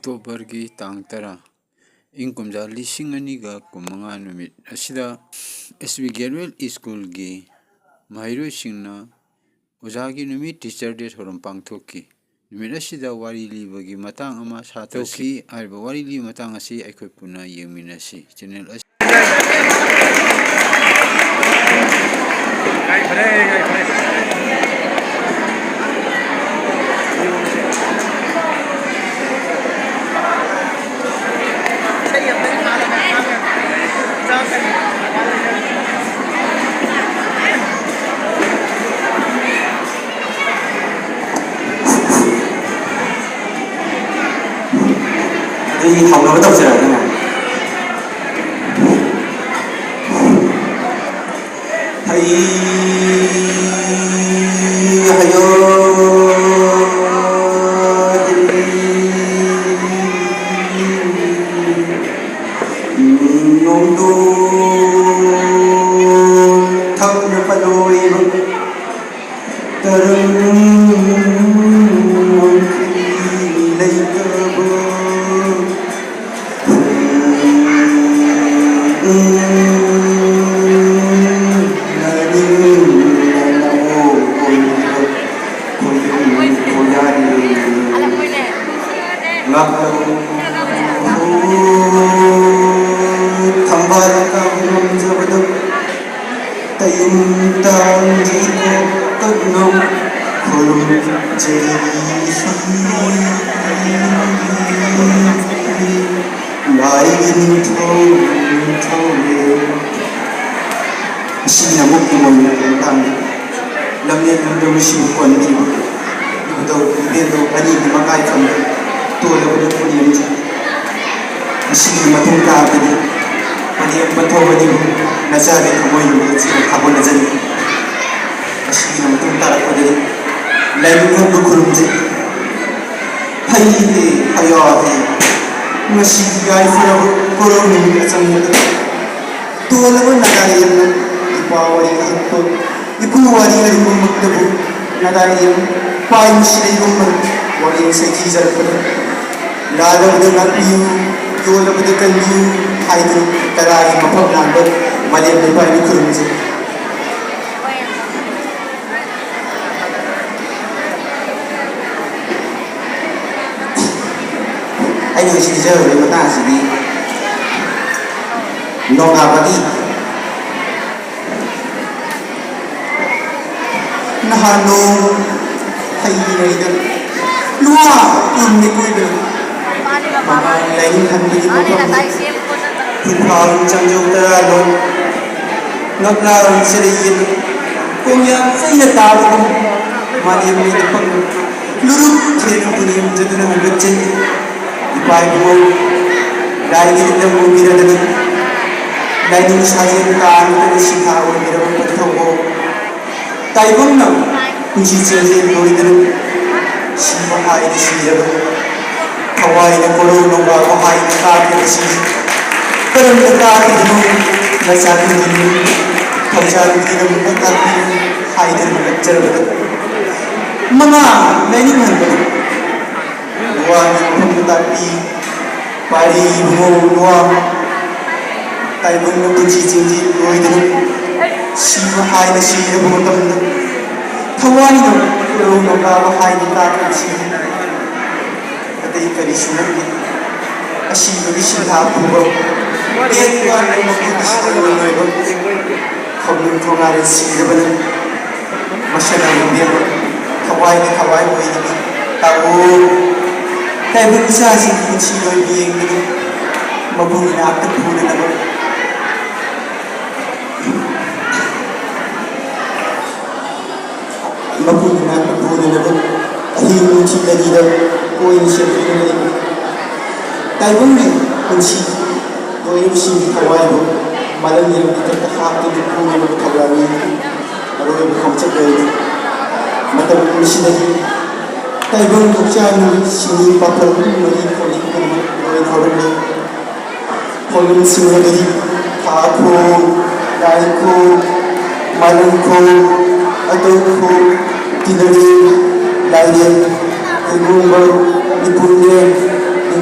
ꯑꯣꯛꯇꯣꯕꯔꯒꯤ ꯇꯥꯡ 10 ꯏꯪ ꯀꯨꯝꯖꯥ 2025 ꯅꯨꯃꯤꯠ ꯑꯁꯤꯗ SB ꯒꯦꯠꯋꯦꯜ ꯁ꯭ꯀꯨꯜꯒꯤ ꯃꯍꯩꯔꯣꯏꯁꯤꯡꯅ ꯑꯣꯖꯥꯒꯤ ꯅꯨꯃꯤꯠ ꯇꯤꯆꯔ ꯗꯦ ꯊꯧꯔꯝ ꯄꯥꯡꯊꯣꯛꯈꯤ꯫ ꯅꯨꯃꯤꯠ ꯑꯁꯤꯗ ꯋꯥꯔꯤ ꯂꯤꯕꯒꯤ ꯃꯇꯥꯡ ꯑꯃ ꯁꯥꯊꯣꯛꯈꯤ꯫ ꯍꯥꯏꯔꯤꯕ ꯋꯥꯔꯤ ꯂꯤꯕ ꯃꯇꯥꯡ ꯑꯁꯤ ꯑꯩꯈꯣꯏ ꯄꯨꯟꯅ ꯌꯦꯡꯃꯤꯟꯅꯁꯤ꯫ ꯆꯦꯅꯦꯜ ꯑꯁꯤ ꯍꯧꯅꯕ ꯇꯧꯖꯔꯛꯑꯒꯦ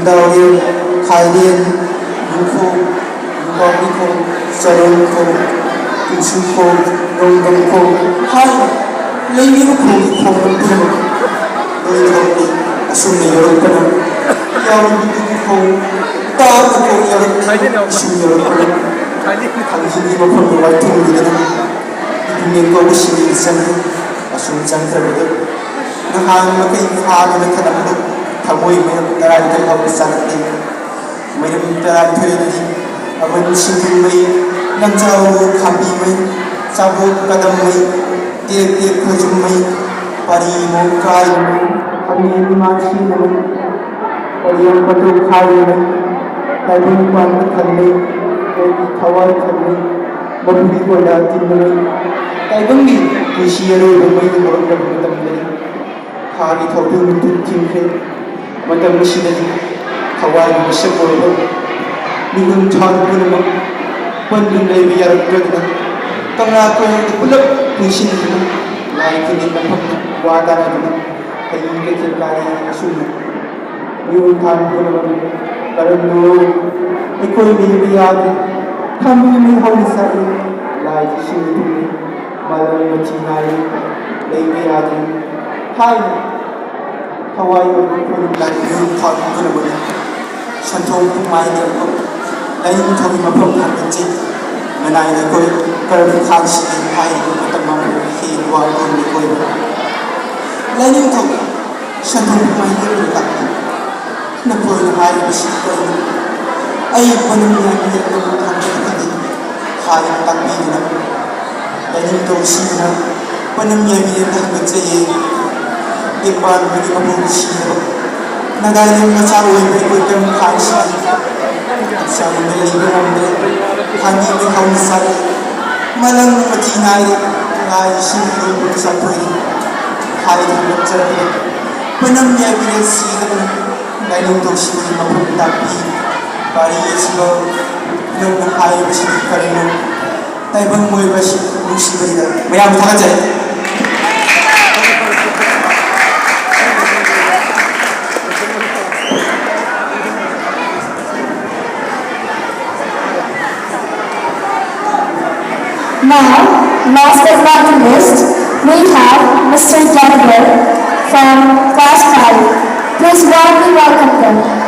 Daurian, Kailian, Yuko, Yukabiko, Saronko, Kitsuko, Rongdongko, Hai, Lainiko, Ikono, Lainoko, Asumi Yorokana, Yawiko, Tawako Yorokana, Asumi Yorokana, Kanjini Mapon, Waiting Lidana, Ipiniko, Shini Sandi, Asum Sankrabida, Nahan Makai Hana Metanamu, Tamui Taranka of Sanati, Madam Taranti, Avan Shimui, Nantao, Kambi, Sabu Kadamai, Dear Kojumai, Pari Mokai, Ami Machi, Orion Patu Kai, Taibun Pan Kali, Kawai Kali, Bambi Koda Timuri, Taibungi, Kushiro, the way the world of the Hari Tobu to Timke, Madam Machine, Kawai, Shapo, Nigun Chan Punama, one Navy are good. Tanako, the Pulap, Pushin, like in the Wada, Kayuki Kai, Asuna. You can't put on Parano, Equally, coming in Holy Sari, like Shini, Mother Machinari, Lady Adi, Hi, Hawaii, like you thought Pulabuna, Shanto, my dear, Lain talking about Happy, when I go, Karabi Kanshi, I with the mom, he was on the way. Lain talking, Shanto, my dear, Napoleon High was I put him in the country, high Tapina, Benito Shina, when I'm young, would say, give one with a book Shina. Nagalim Masaru with them Kanshi, some Melody, Honey with Homicide, Malang Patina, I simply would separate, high when I'm young, see them. Lain dosi maupun tapi bari eslo nung hai basi karino taibang moy basi musi bari mayam thaka jai Now, last but not the least, we have Mr. Gallagher from Class 5. Please warmly welcome them.